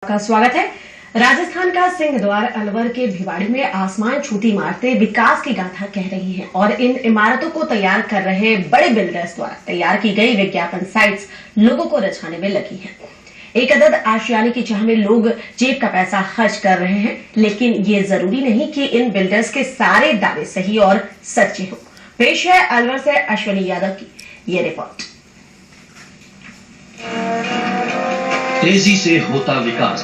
का स्वागत है। राजस्थान का सिंहद्वार अलवर के भिवाड़ी में आसमान छूती इमारतें विकास की गाथा कह रही हैं और इन इमारतों को तैयार कर रहे बड़े बिल्डर्स द्वारा तैयार की गई विज्ञापन साइट्स लोगों को रिझाने में लगी हैं। एक अदद आशियाने की चाह में लोग जेब का पैसा खर्च कर रहे हैं, लेकिन ये जरूरी नहीं कि इन बिल्डर्स के सारे दावे सही और सच्चे हों। पेश है अलवर से अश्विनी यादव की ये रिपोर्ट। तेजी से होता विकास,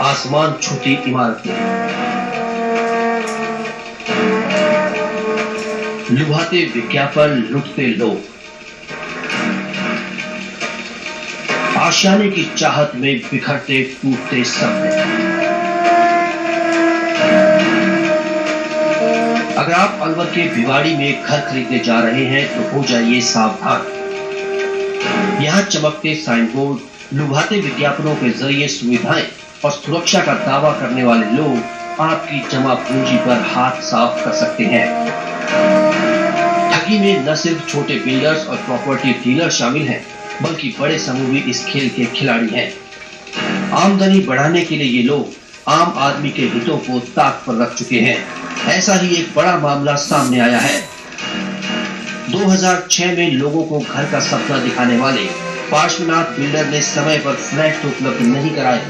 आसमान छूती इमारतें, लुभाते विज्ञापन, लुटते लोग, आशियाने की चाहत में बिखरते टूटते सपने। अगर आप अलवर के भिवाड़ी में घर खरीदने जा रहे हैं तो हो जाइए सावधान। यहाँ चमकते साइन बोर्ड, लुभाते विज्ञापनों के जरिए सुविधाएं और सुरक्षा का दावा करने वाले लोग आपकी जमा पूंजी पर हाथ साफ कर सकते हैं। ठगी में न सिर्फ छोटे बिल्डर्स और प्रॉपर्टी डीलर शामिल हैं, बल्कि बड़े समूह भी इस खेल के खिलाड़ी हैं। आमदनी बढ़ाने के लिए ये लोग आम आदमी के हितों को ताक पर रख चुके हैं। ऐसा ही एक बड़ा मामला सामने आया है। 2006 में लोगों को घर का सपना दिखाने वाले पार्श्वनाथ बिल्डर ने समय पर फ्लैट तो उपलब्ध नहीं कराए,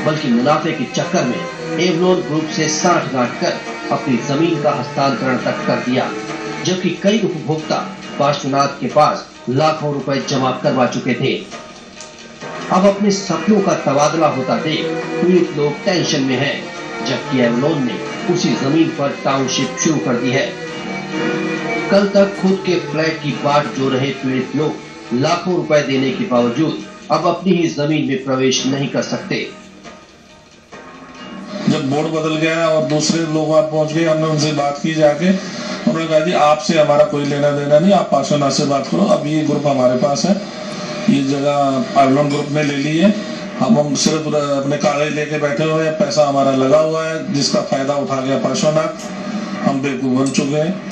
बल्कि मुनाफे के चक्कर में एवलोन ग्रुप से साठ गांठ कर अपनी जमीन का हस्तांतरण तक कर दिया, जबकि कई उपभोक्ता पार्श्वनाथ के पास लाखों रुपए जमा करवा चुके थे। अब अपने सपनों का तबादला होता देख पीड़ित लोग टेंशन में हैं, जबकि एवलोन ने उसी जमीन पर टाउनशिप शुरू कर दी है। कल तक खुद के फ्लैट की बाट जो रहे पीड़ित लोग लाखों रुपए देने के बावजूद अब अपनी ही जमीन में प्रवेश नहीं कर सकते। जब बोर्ड बदल गया और दूसरे लोग वहां पहुंच गए, हमने उनसे बात की जाके, उन्होंने कहा जी आपसे हमारा कोई लेना देना नहीं, आप पार्श्वनाथ से बात करो। अब ये ग्रुप हमारे पास है, ये जगह एवलोन ग्रुप ने ले ली है। हम सिर्फ अपने कागज लेके बैठे हुए हैं, पैसा हमारा लगा हुआ है, जिसका फायदा उठा गया पार्श्वनाथ। हम बेवकूफ बन चुके हैं।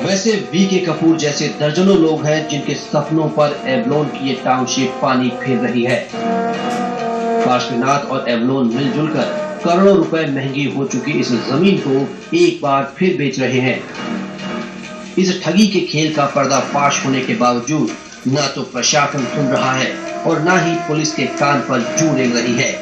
वैसे वीके कपूर जैसे दर्जनों लोग हैं जिनके सपनों पर एवलोन की ये टाउनशिप पानी फेर रही है। पार्श्वनाथ और एवलोन मिलजुल कर करोड़ों रुपए महंगी हो चुकी इस जमीन को एक बार फिर बेच रहे हैं। इस ठगी के खेल का पर्दाफाश होने के बावजूद न तो प्रशासन सुन रहा है और न ही पुलिस के कान पर जू रेंग रही है।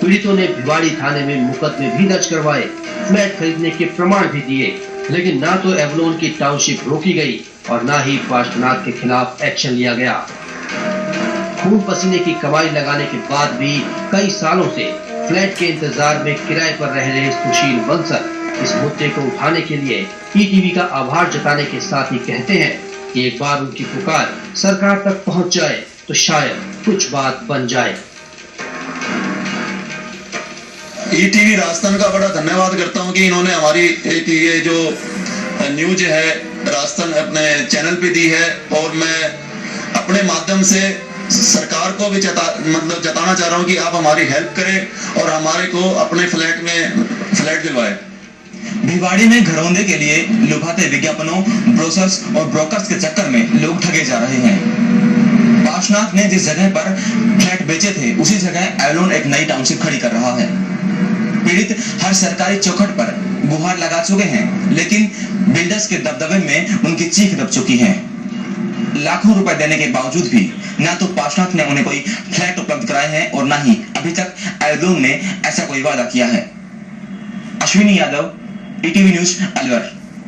पीड़ितों ने भिवाड़ी थाने में मुकदमे भी दर्ज करवाए, फ्लैट खरीदने के प्रमाण भी दिए, लेकिन ना तो एवलोन की टाउनशिप रोकी गई और ना ही पार्श्वनाथ के खिलाफ एक्शन लिया गया। खून पसीने की कमाई लगाने के बाद भी कई सालों से फ्लैट के इंतजार में किराए पर रह रहे सुशील बंसल इस मुद्दे को उठाने के लिए ईटीवी का आभार जताने के साथ ही कहते हैं कि एक बार उनकी पुकार सरकार तक पहुंच जाए तो शायद कुछ बात बन जाए। ईटीवी राजस्थान का बड़ा धन्यवाद करता हूं कि इन्होंने हमारी एक ये जो न्यूज है राजस्थान अपने चैनल पे दी है, और मैं अपने माध्यम से सरकार को भी जताना चाह रहा हूं कि आप हमारी हेल्प करें और हमारे को अपने फ्लैट में फ्लैट दिलवाए। भिवाड़ी में घरौंदे के लिए लुभाते विज्ञापनों, ब्रोशर्स और ब्रोकर्स के चक्कर में लोग ठगे जा रहे हैं। पार्श्वनाथ ने जिस जगह पर फ्लैट बेचे थे उसी जगह एवलोन एक नई टाउनशिप खड़ी कर रहा है। पीड़ित हर सरकारी चौखट पर गुहार लगा चुके हैं, लेकिन बिल्डर्स के दबदबे में उनकी चीख दब चुकी है। लाखों रुपए देने के बावजूद भी ना तो पार्श्वनाथ ने उन्हें कोई फ्लैट उपलब्ध कराए हैं और ना ही अभी तक एवलोन ने ऐसा कोई वादा किया है। Ashwini Yadav, ETV news Alwar.